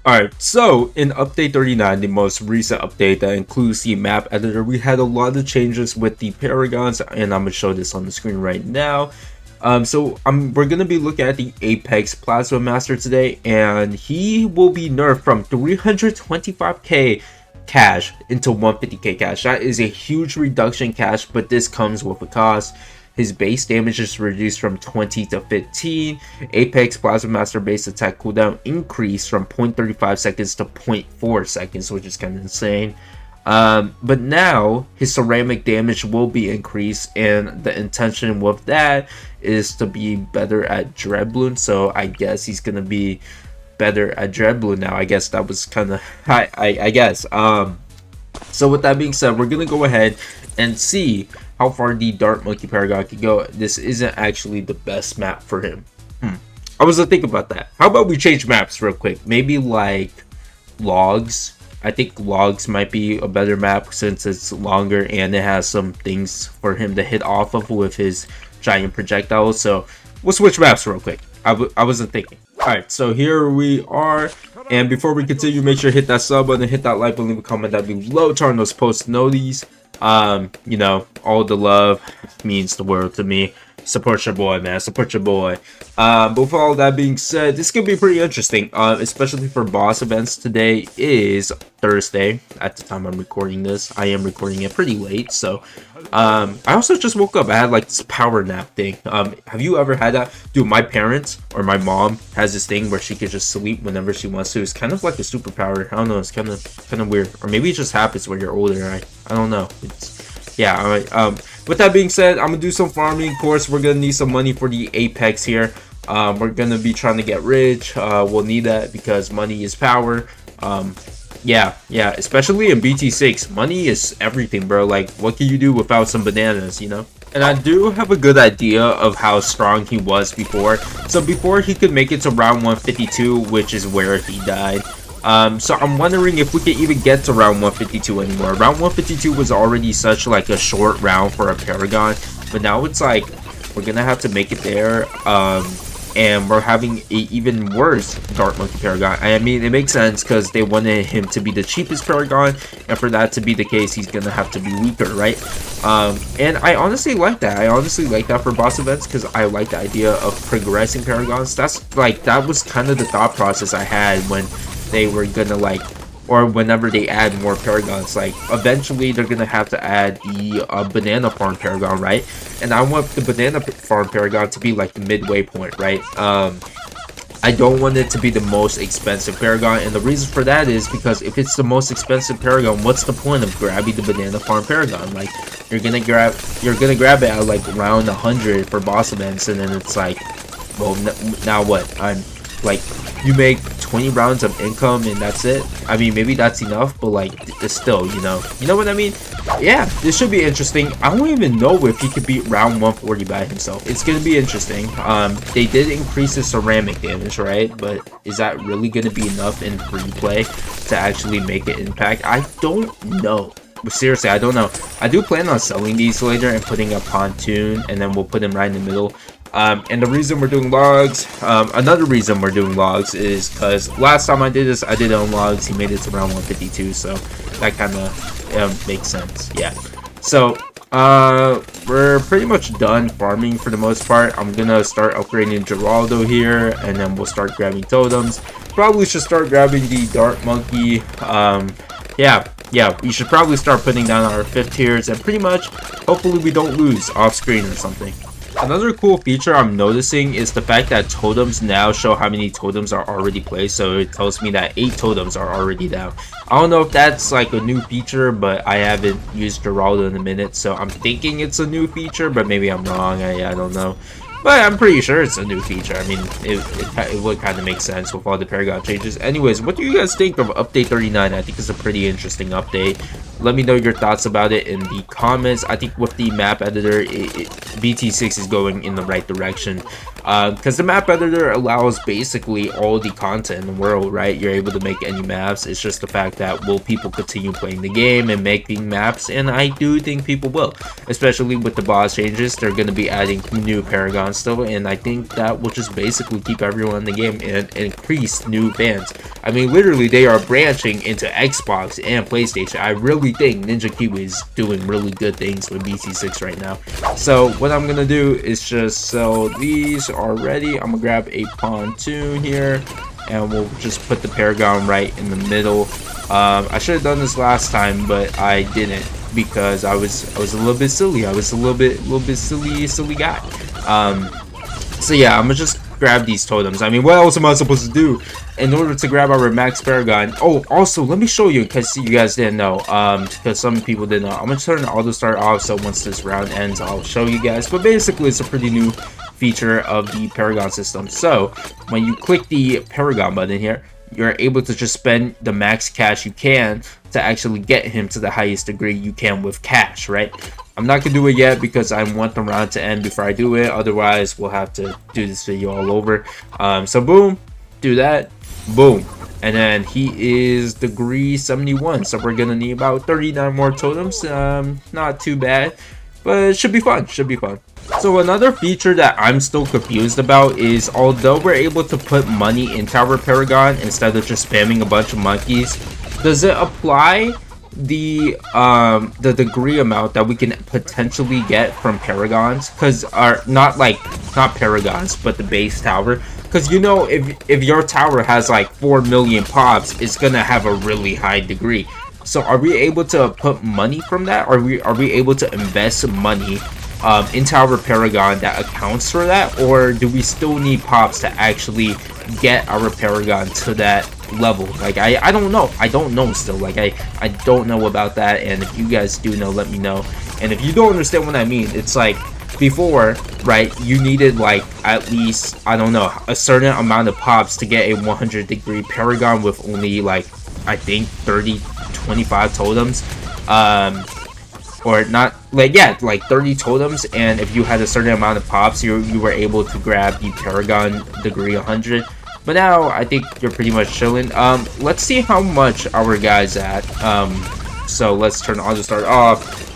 Alright, so in update 39, the most recent update that includes the map editor, we had a lot of changes with the Paragons, and I'm going to show this on the screen right now. We're going to be looking at the Apex Plasma Master today, and he will be nerfed from 325k cash into 150k cash. That is a huge reduction cash, but this comes with a cost. His base damage is reduced from 20 to 15. Apex Plasma Master base attack cooldown increased from 0.35 seconds to 0.4 seconds, which is kind of insane. But now his ceramic damage will be increased, and the intention with that is to be better at Bloons. So I guess he's gonna be better at Bloons now. I guess that was kind of I guess. So with that being said, we're gonna go ahead and see how far the Dart Monkey Paragon can go. This isn't actually the best map for him. I was thinking about that. How about we change maps real quick? Maybe like Logs. I think Logs might be a better map since it's longer and it has some things for him to hit off of with his giant projectiles. So we'll switch maps real quick. I wasn't thinking. Alright, so here we are. And before we continue, make sure to hit that sub button, hit that like button, leave a comment down below, turn on those post notifications. You know, all the love means the world to me. Support your boy, man. Support your boy. But with all that being said, this could be pretty interesting, especially for boss events. Today is Thursday at the time I'm recording this. I am recording it pretty late, so I also just woke up. I had like this power nap thing. Have you ever had that? Dude, my parents or my mom has this thing where she could just sleep whenever she wants to. It's kind of like a superpower. I don't know, it's kind of weird, or maybe it just happens when you're older. I don't know. It's, yeah. All right. With that being said, I'm gonna do some farming. Of course, we're gonna need some money for the Apex here. We're gonna be trying to get rich. We'll need that because money is power. Yeah, especially in BT6, money is everything, bro. Like, what can you do without some bananas, you know? And I do have a good idea of how strong he was before. So before he could make it to round 152, which is where he died. So I'm wondering if we could even get to round 152 anymore. Round 152 was already such like a short round for a Paragon, but now it's like we're gonna have to make it there. And we're having a even worse Dart Monkey Paragon. I mean, it makes sense because they wanted him to be the cheapest Paragon, and for that to be the case, he's gonna have to be weaker, right? And I honestly like that. I honestly like that for boss events because I like the idea of progressing Paragons. That was kind of the thought process I had when they were gonna like, or whenever they add more Paragons, like eventually they're gonna have to add the banana farm Paragon, right? And I want the banana farm Paragon to be like the midway point, right? I don't want it to be the most expensive Paragon, and the reason for that is because if it's the most expensive Paragon, what's the point of grabbing the banana farm Paragon? Like, you're gonna grab it at like round 100 for boss events, and then it's like, well, now what? I'm like, you make 20 rounds of income and that's it. I mean, maybe that's enough, but like, it's still, you know what I mean? Yeah, this should be interesting. I don't even know if he could beat round 140 by himself. It's gonna be interesting. They did increase his ceramic damage, right? But is that really gonna be enough in free play to actually make an impact? I don't know. But seriously, I don't know. I do plan on selling these later and putting a pontoon, and then we'll put them right in the middle. And the reason we're doing logs, another reason we're doing logs is because last time I did this, I did it on logs. He made it to round 152, so that kind of makes sense. Yeah. So we're pretty much done farming for the most part. I'm gonna start upgrading Geraldo here, and then we'll start grabbing totems. Probably should start grabbing the Dart Monkey. Yeah, we should probably start putting down our 5th tiers, and pretty much, hopefully we don't lose off screen or something. Another cool feature I'm noticing is the fact that totems now show how many totems are already placed, so it tells me that 8 totems are already down. I don't know if that's like a new feature, but I haven't used Geraldo in a minute, so I'm thinking it's a new feature, but maybe I'm wrong. I don't know. But I'm pretty sure it's a new feature. I mean, it would kind of make sense with all the Paragon changes. Anyways, what do you guys think of Update 39? I think it's a pretty interesting update. Let me know your thoughts about it in the comments. I think with the map editor, BT6 is going in the right direction, because the map editor allows basically all the content in the world, right? You're able to make any maps. It's just the fact that will people continue playing the game and making maps, and I do think people will, especially with the boss changes. They're going to be adding new Paragon still, and I think that will just basically keep everyone in the game and increase new fans. I mean, literally, they are branching into Xbox and PlayStation. I really think Ninja Kiwi is doing really good things with BT6 right now. So what I'm gonna do is just sell these already. I'm gonna grab a pontoon here, and we'll just put the Paragon right in the middle. I should have done this last time, but I didn't because I was a little bit silly. I was a little bit silly guy. So yeah, I'm gonna just grab these totems. I mean, what else am I supposed to do in order to grab our max Paragon? Oh, also, let me show you, because you guys didn't know, because some people didn't know. I'm gonna turn auto start off, so once this round ends, I'll show you guys. But basically, it's a pretty new feature of the Paragon system. So when you click the Paragon button here, you're able to just spend the max cash you can to actually get him to the highest degree you can with cash, right? I'm not gonna do it yet because I want the round to end before I do it. Otherwise, we'll have to do this video all over. So boom, do that, boom, and then he is degree 71. So we're gonna need about 39 more totems. Not too bad, but it should be fun. Should be fun. So another feature that I'm still confused about is, although we're able to put money into our Paragon instead of just spamming a bunch of monkeys, does it apply the degree amount that we can potentially get from Paragons? Because not Paragons, but the base tower. Because, you know, if your tower has like 4 million pops, it's gonna have a really high degree. So are we able to put money from that? Are we able to invest money into our Paragon that accounts for that, or do we still need pops to actually get our Paragon to that level? Like, I don't know. I don't know still. Like, I don't know about that, and if you guys do know, let me know. And if you don't understand what I mean, it's like before, right, you needed like at least, I don't know, a certain amount of pops to get a 100 degree Paragon with only like, I think 25 totems, or not, like, yeah, like 30 totems, and if you had a certain amount of pops, you were able to grab the Paragon degree 100. But now I think you're pretty much chilling. Let's see how much our guy's at. So let's turn auto start off.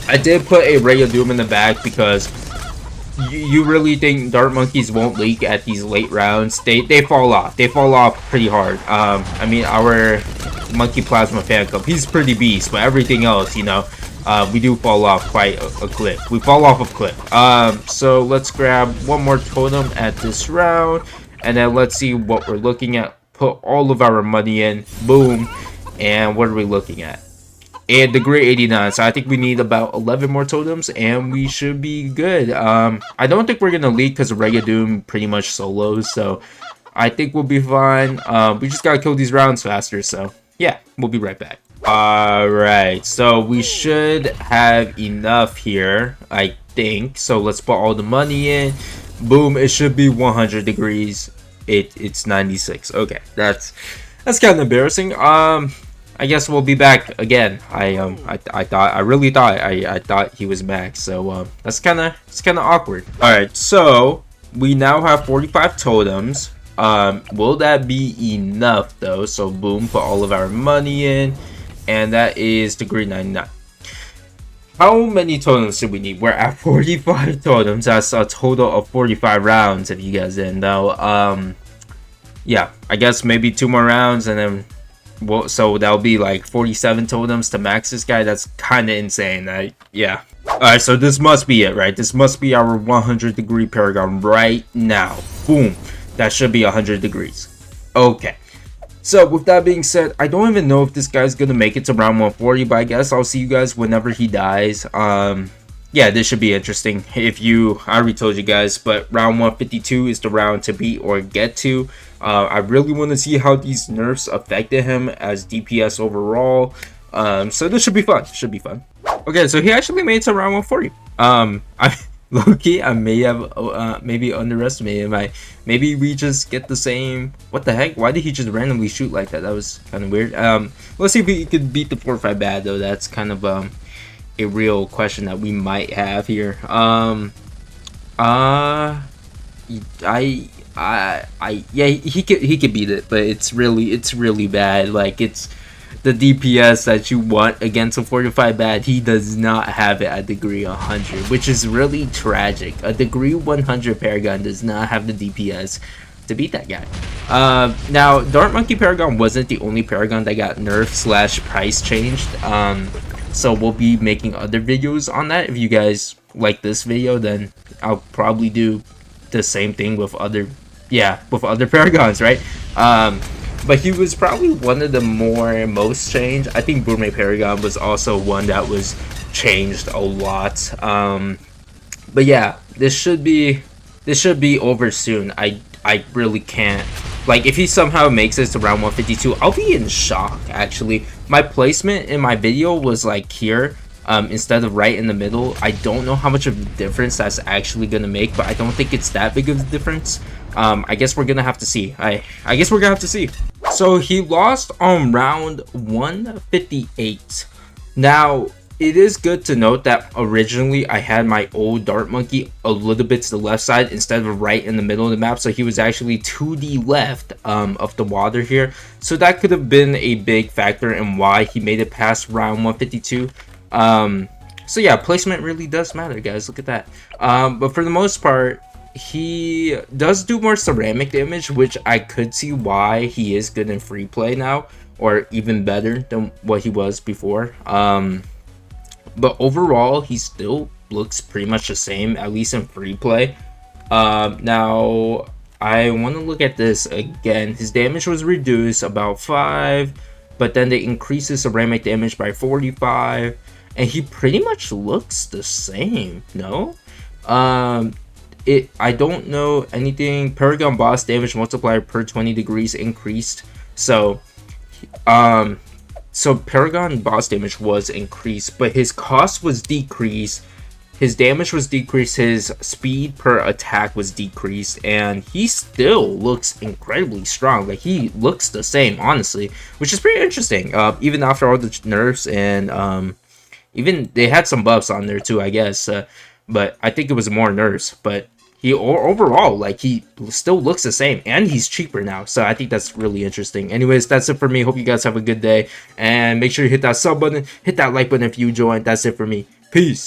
I did put a Ray of Doom in the back because you really think Dart Monkeys won't leak at these late rounds? They fall off. They fall off pretty hard. I mean, our Monkey Plasma Fan Club, he's pretty beast, but everything else, you know, we do fall off quite a clip. We fall off a clip. So let's grab one more totem at this round, and then let's see what we're looking at. Put all of our money in. Boom. And what are we looking at? And degree 89. So I think we need about 11 more totems, and we should be good. I don't think we're gonna leak because Ray of Doom pretty much solos, so I think we'll be fine. We just gotta kill these rounds faster, so yeah, we'll be right back. Alright, so we should have enough here, I think. So let's put all the money in. Boom, it should be 100 degrees. It's 96. Okay, that's kind of embarrassing. I guess we'll be back again. I really thought he was max, so it's kind of awkward. Alright, so we now have 45 totems. Will that be enough though? So boom, put all of our money in, and that is degree 99. How many totems do we need? We're at 45 totems. That's a total of 45 rounds, if you guys didn't know. Yeah, I guess maybe 2 more rounds, and then so that'll be like 47 totems to max this guy. That's kind of insane. Yeah. Alright, so this must be it, right? This must be our 100 degree Paragon right now. Boom. That should be 100 degrees. Okay. So with that being said, I don't even know if this guy's gonna make it to round 140, but I guess I'll see you guys whenever he dies. Yeah, this should be interesting. I already told you guys, but round 152 is the round to beat or get to. I really want to see how these nerfs affected him as DPS overall. So this should be fun. Okay, so he actually made it to round 140. Loki, I may have maybe underestimated him. Maybe we just get the same. What the heck? Why did he just randomly shoot like that? That was kind of weird. Let's see if we could beat the 4-5 bad though. That's kind of a real question that we might have here. Uh, yeah, he could beat it, but it's really bad. Like it's the DPS that you want against a 45 bad. He does not have it at degree 100, which is really tragic. A degree 100 Paragon does not have the DPS to beat that guy. Now Dart Monkey Paragon wasn't the only Paragon that got nerfed slash price changed. So we'll be making other videos on that. If you guys like this video, then I'll probably do the same thing with other Paragons, right? But he was probably one of the most changed. I think Gourmet Paragon was also one that was changed a lot. But yeah, this should be over soon. I really can't. Like, if he somehow makes it to round 152, I'll be in shock, actually. My placement in my video was, like, here, instead of right in the middle. I don't know how much of a difference that's actually going to make, but I don't think it's that big of a difference. I guess we're going to have to see. I guess we're going to have to see. So, he lost on round 158. Now, it is good to note that originally I had my old Dart Monkey a little bit to the left side instead of right in the middle of the map, so he was actually to the left of the water here. So that could have been a big factor in why he made it past round 152. So yeah, placement really does matter, guys. Look at that. But for the most part, he does do more ceramic damage, which I could see why he is good in free play now, or even better than what he was before. But overall, he still looks pretty much the same, at least in free play. Now, I want to look at this again. His damage was reduced about 5, but then they increased his ceramic damage by 45, and he pretty much looks the same, no? I don't know anything. Paragon boss damage multiplier per 20 degrees increased. So Paragon boss damage was increased, but his cost was decreased, his damage was decreased, his speed per attack was decreased, and he still looks incredibly strong. Like, he looks the same, honestly, which is pretty interesting. Even after all the nerfs, and even they had some buffs on there too, I guess, but I think it was more nerfs. But he overall, like, he still looks the same, and he's cheaper now, so I think that's really interesting. Anyways, that's it for me. Hope you guys have a good day, and make sure you hit that sub button, hit that like button if you joined. That's it for me. Peace.